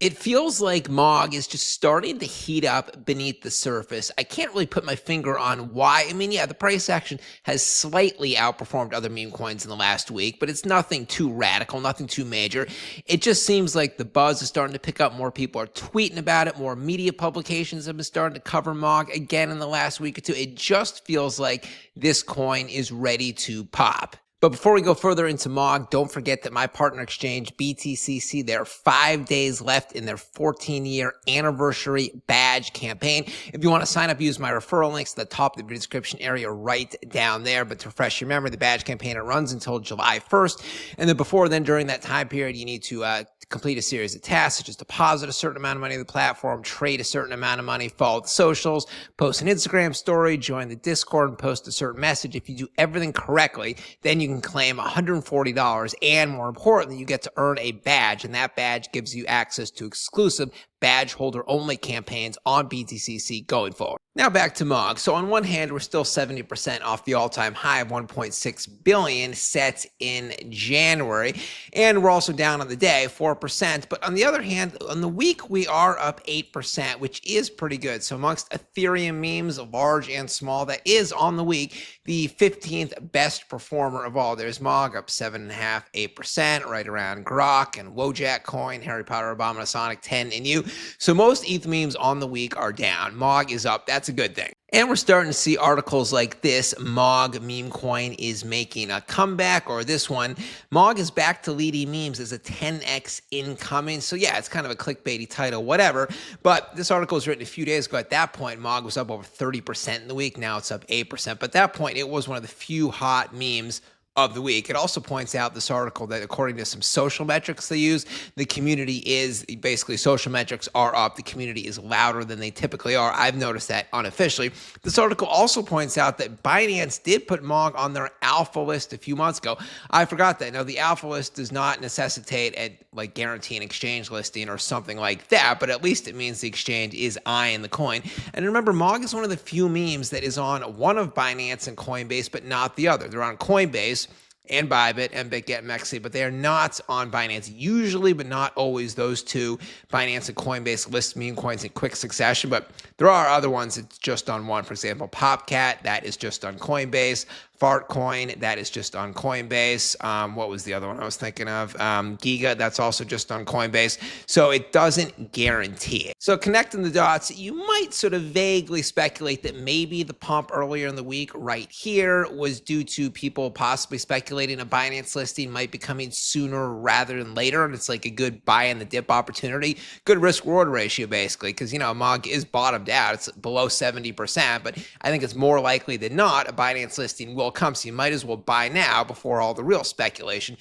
It feels like MOG is just starting to heat up beneath the surface. I can't really put my finger on why. I mean, yeah, the price action has slightly outperformed other meme coins in the last week, but it's nothing too radical, nothing too major. It just seems like the buzz is starting to pick up. More people are tweeting about it. More media publications have been starting to cover MOG again in the last week or two. It just feels like this coin is ready to pop. But before we go further into MOG, don't forget that my partner exchange, BTCC, there are 5 days left in their 14-year anniversary badge campaign. If you want to sign up, use my referral links at the top of the description area right down there. But to refresh your memory, the badge campaign, it runs until July 1st. And then before then, during that time period, you need to complete a series of tasks, such as deposit a certain amount of money to the platform, trade a certain amount of money, follow the socials, post an Instagram story, join the Discord, and post a certain message. If you do everything correctly, then you can claim $140, and more importantly, you get to earn a badge, and that badge gives you access to exclusive badge holder only campaigns on BTCC going forward. Now back to MOG. So on one hand, we're still 70% off the all-time high of 1.6 billion set in January, and we're also down on the day 4%. But on the other hand, on the week we are up 8%, which is pretty good. So amongst Ethereum memes, large and small, that is on the week the 15th best performer of all. There's MOG up 7.5%, 8%, right around Grok and Wojak coin, Harry Potter, Obama, Sonic 10, and you. So most ETH memes on the week are down. MOG is up. That's a good thing. And we're starting to see articles like this: MOG meme coin is making a comeback, or this one, MOG is back to leading memes as a 10x incoming. So yeah, it's kind of a clickbaity title, whatever. But this article was written a few days ago. At that point, MOG was up over 30% in the week. Now it's up 8%. But at that point, it was one of the few hot memes of the week. It also points out, this article, that according to some social metrics they use, the community is basically, social metrics are up. The community is louder than they typically are. I've noticed that unofficially. This article also points out that Binance did put MOG on their alpha list a few months ago. I forgot that. Now, the alpha list does not necessitate like guarantee an exchange listing or something like that, but at least it means the exchange is eyeing the coin. And remember, MOG is one of the few memes that is on one of Binance and Coinbase, but not the other. They're on Coinbase and Bybit and BitGet and Mexi, but they are not on Binance. Usually, but not always, those two, Binance and Coinbase, list meme coins in quick succession, but there are other ones that's just on one. For example, Popcat, that is just on Coinbase. Fartcoin, that is just on Coinbase. What was the other one I was thinking of? Giga, that's also just on Coinbase. So it doesn't guarantee it. So connecting the dots, you might sort of vaguely speculate that maybe the pump earlier in the week right here was due to people possibly speculating a Binance listing might be coming sooner rather than later. And it's like a good buy in the dip opportunity. Good risk reward ratio, basically, because, you know, MOG is bottomed out. It's below 70%, but I think it's more likely than not a Binance listing will come, so you might as well buy now before all the real speculation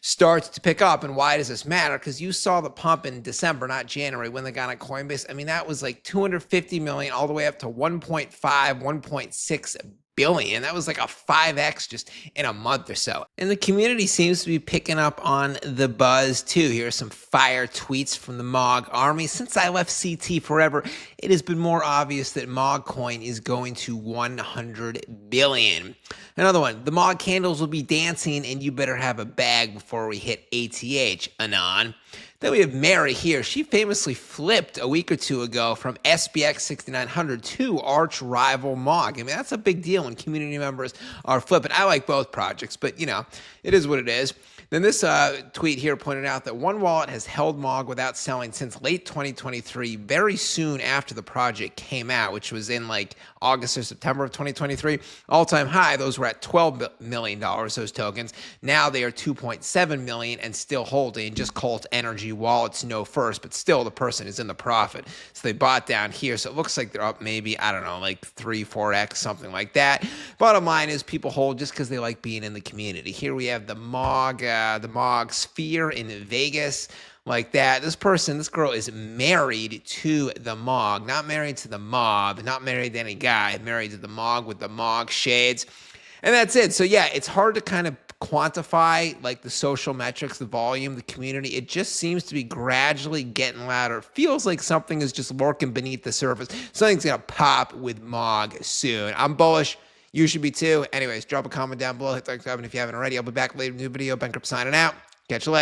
starts to pick up. And why does this matter? Because you saw the pump in December, not January, when they got on Coinbase. I mean, that was like 250 million all the way up to 1.5, 1.6 billion. That was like a 5x just in a month or so. And the community seems to be picking up on the buzz too. Here are some fire tweets from the MOG army. Since I left CT forever, it has been more obvious that MOG coin is going to 100 billion. Another one: the MOG candles will be dancing and you better have a bag before we hit ATH, Anon. Then we have Mary here. She famously flipped a week or two ago from SBX 6900 to arch rival MOG. I mean, that's a big deal when community members are flipping. I like both projects, but, you know, it is what it is. Then this tweet here pointed out that one wallet has held MOG without selling since late 2023, very soon after the project came out, which was in like August or September of 2023. All-time high, those were at $12 million, those tokens. Now they are 2.7 million and still holding. Just Colt Energy wallets no first, but still the person is in the profit. So they bought down here, so it looks like they're up maybe, I don't know, like 3-4x, something like that. Bottom line is people hold just because they like being in the community. Here we have the MOG Sphere in Vegas, like that. This girl is married to the MOG, not married to the mob, not married to any guy, married to the MOG with the MOG shades. And that's it. So yeah, it's hard to kind of quantify like the social metrics, the volume, the community. It just seems to be gradually getting louder. It feels like something is just lurking beneath the surface. Something's going to pop with MOG soon. I'm bullish. You should be too. Anyways, drop a comment down below. Hit the like button if you haven't already. I'll be back later with a new video. BenCrypt signing out. Catch you later.